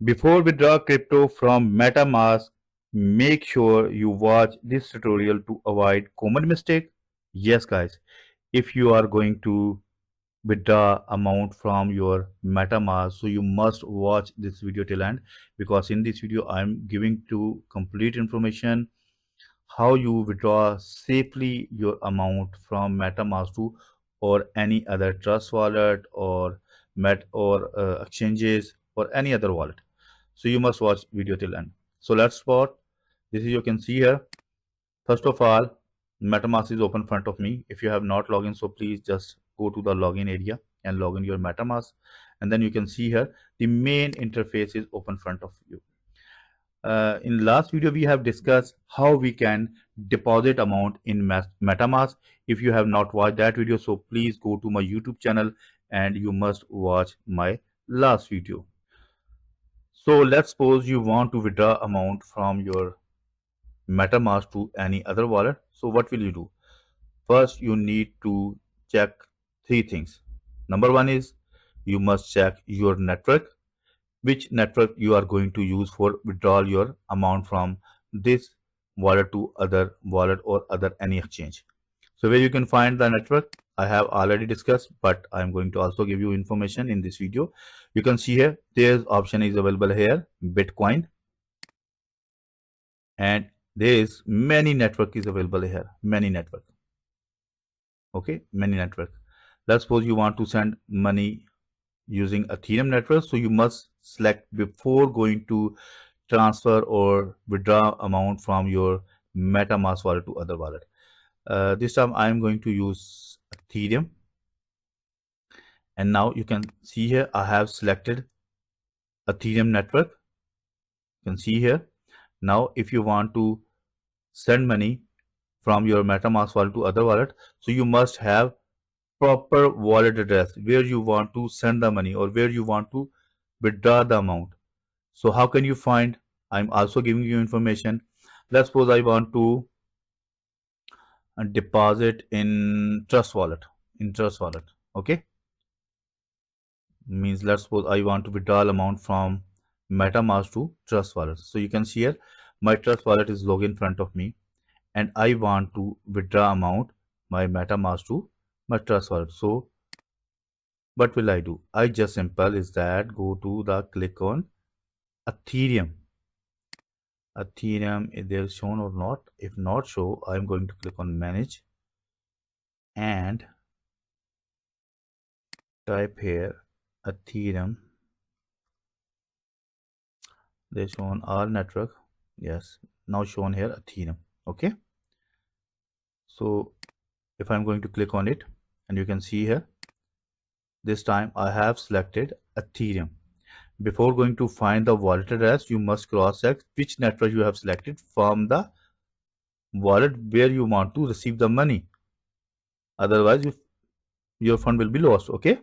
Before withdraw crypto from MetaMask, make sure you watch this tutorial to avoid common mistake. Yes guys, if you are going to withdraw amount from your MetaMask, so you must watch this video till end, because in this video I am giving to complete information how you withdraw safely your amount from MetaMask to or any other trust wallet or exchanges or any other wallet. So you must watch video till end. So let's start. This is, you can see here. First of all, MetaMask is open in front of me. If you have not logged in, so please just go to the login area and log in your MetaMask, and then you can see here the main interface is open in front of you. In last video we have discussed how we can deposit amount in MetaMask. If you have not watched that video, so please go to my YouTube channel and you must watch my last video. So let's suppose you want to withdraw amount from your MetaMask to any other wallet. So what will you do? First, you need to check three things. Number one is you must check your network, which network you are going to use for withdrawal your amount from this wallet to other wallet or other any exchange. So where you can find the network, I have already discussed, but I'm going to also give you information in this video. You can see here, there's option is available here, Bitcoin, and there is many network is available here, many network. Okay, many network. Let's suppose you want to send money using Ethereum network, so you must select before going to transfer or withdraw amount from your MetaMask wallet to other wallet. This time I am going to use Ethereum, and now you can see here I have selected Ethereum network. You can see here. Now if you want to send money from your MetaMask wallet to other wallet, so you must have proper wallet address where you want to send the money or where you want to withdraw the amount. So how can you find? I'm also giving you information. Let's suppose I want to deposit in Trust Wallet. Okay, means let's suppose I want to withdraw amount from MetaMask to Trust Wallet. So you can see here my Trust Wallet is logged in front of me, and I want to withdraw amount my MetaMask to my Trust Wallet. So what will I do? I just simple is that go to the click on Ethereum. If they are shown or not. If not show, I'm going to click on manage and type here Ethereum. They shown all network. Yes, now shown here Ethereum. Okay, so if I'm going to click on it, and you can see here this time I have selected Ethereum. Before going to find the wallet address, you must cross check which network you have selected from the wallet where you want to receive the money. Otherwise your fund will be lost. Okay,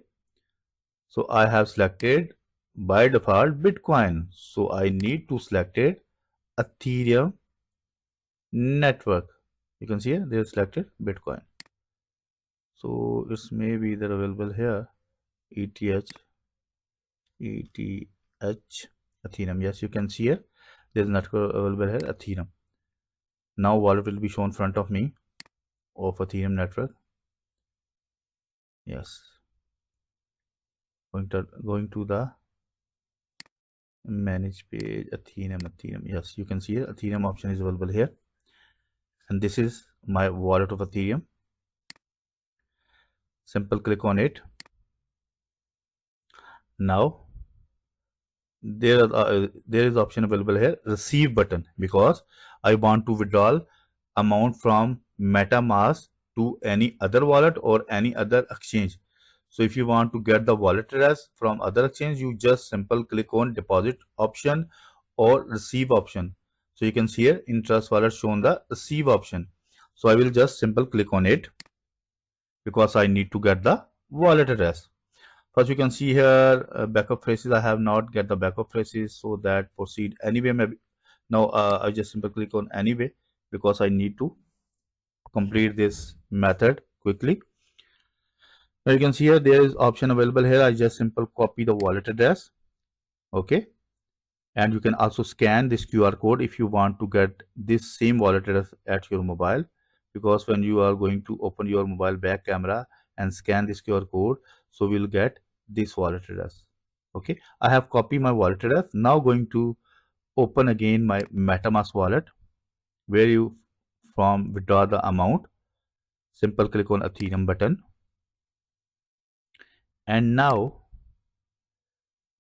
so I have selected by default Bitcoin, so I need to select it Ethereum network. You can see here they have selected Bitcoin, so it's maybe they're available here ETH Ethereum. Yes, you can see here there's network available here Ethereum. Now wallet will be shown in front of me of Ethereum network. Yes, going to the manage page. Ethereum. Yes, you can see here Ethereum option is available here, and this is my wallet of Ethereum. Simple click on it. Now there is option available here, receive button, because I want to withdraw amount from MetaMask to any other wallet or any other exchange. So if you want to get the wallet address from other exchange, you just simple click on deposit option or receive option. So you can see here in Trust Wallet shown the receive option. So I will just simple click on it because I need to get the wallet address. First you can see here backup phrases. I have not get the backup phrases, so that proceed anyway. Maybe now I just simply click on anyway because I need to complete this method quickly. Now you can see here there is option available here. I just simple copy the wallet address. Okay, And you can also scan this QR code if you want to get this same wallet address at your mobile, because when you are going to open your mobile back camera and scan this QR code, so we'll get this wallet address. Okay, I have copied my wallet address. Now going to open again my MetaMask wallet, where you from withdraw the amount. Simple click on Ethereum button, and now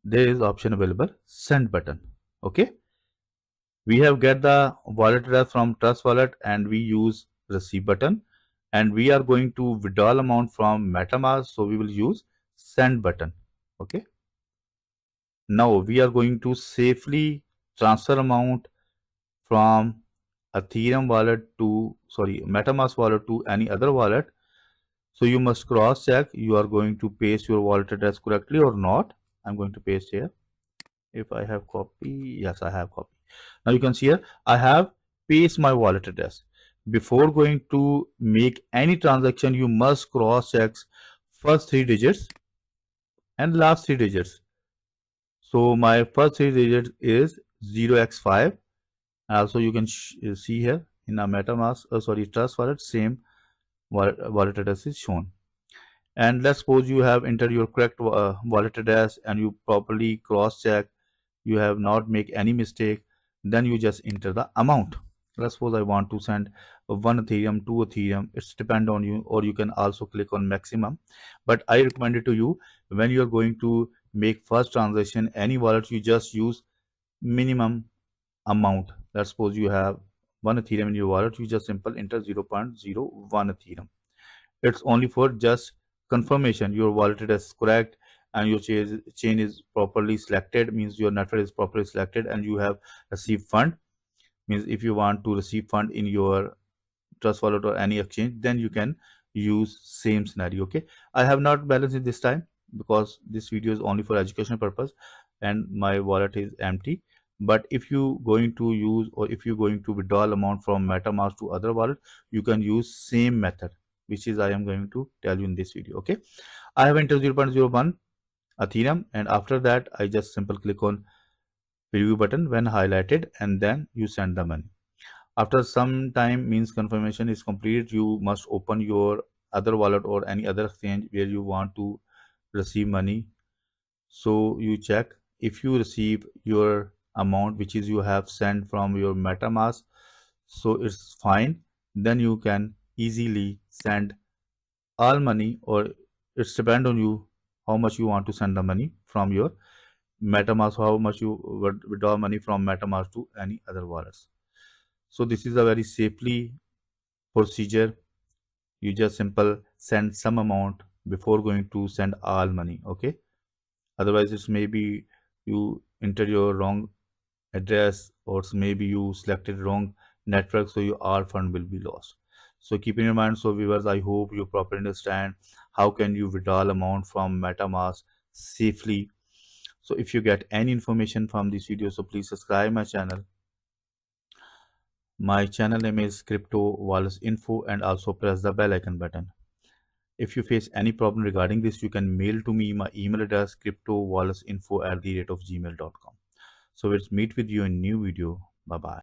there is option available, send button. Okay, we have get the wallet address from Trust Wallet and we use receive button, and we are going to withdraw amount from MetaMask, so we will use send button. Okay, now we are going to safely transfer amount from Ethereum wallet to MetaMask wallet to any other wallet. So you must cross check you are going to paste your wallet address correctly or not. I'm going to paste here. If I have copy, yes, I have copy. Now you can see here I have paste my wallet address. Before going to make any transaction, you must cross check first 3 digits and last 3 digits. So my first 3 digits is 0x5. Also you can see here in a MetaMask, Trust Wallet, same wallet address is shown. And let's suppose you have entered your correct wallet address and you properly cross check, you have not make any mistake, then you just enter the amount. Let's suppose I want to send 1 Ethereum, 2 Ethereum, it's depend on you, or you can also click on maximum, but I recommend it to you, when you are going to make first transaction any wallet, you just use minimum amount. Let's suppose you have 1 Ethereum in your wallet, you just simple enter 0.01 Ethereum. It's only for just confirmation your wallet address is correct and your chain is properly selected, means your network is properly selected and you have received fund. Means if you want to receive fund in your Trust Wallet or any exchange, then you can use same scenario. Okay, I have not balanced it this time because this video is only for educational purpose and my wallet is empty. But if you going to use, or if you going to withdraw amount from MetaMask to other wallet, you can use same method, which is I am going to tell you in this video. Okay, I have entered 0.01 Ethereum, and after that I just simple click on preview button when highlighted, and then you send the money. After some time, means confirmation is complete, you must open your other wallet or any other exchange where you want to receive money. So you check if you receive your amount which is you have sent from your MetaMask, so it's fine, then you can easily send all money, or it's depend on you how much you want to send the money from your MetaMask, how much you withdraw money from MetaMask to any other wallets. So this is a very safely procedure. You just simple send some amount before going to send all money. Okay, otherwise it's maybe you enter your wrong address, or maybe you selected wrong network, so your all fund will be lost. So keep in your mind. So viewers, I hope you properly understand how can you withdraw amount from MetaMask safely. So if you get any information from this video, so please subscribe my channel. My channel name is Crypto Wallace Info, and also press the bell icon button. If you face any problem regarding this, you can mail to me. My email address cryptowallaceinfo@gmail.com. So let's meet with you in new video. Bye bye.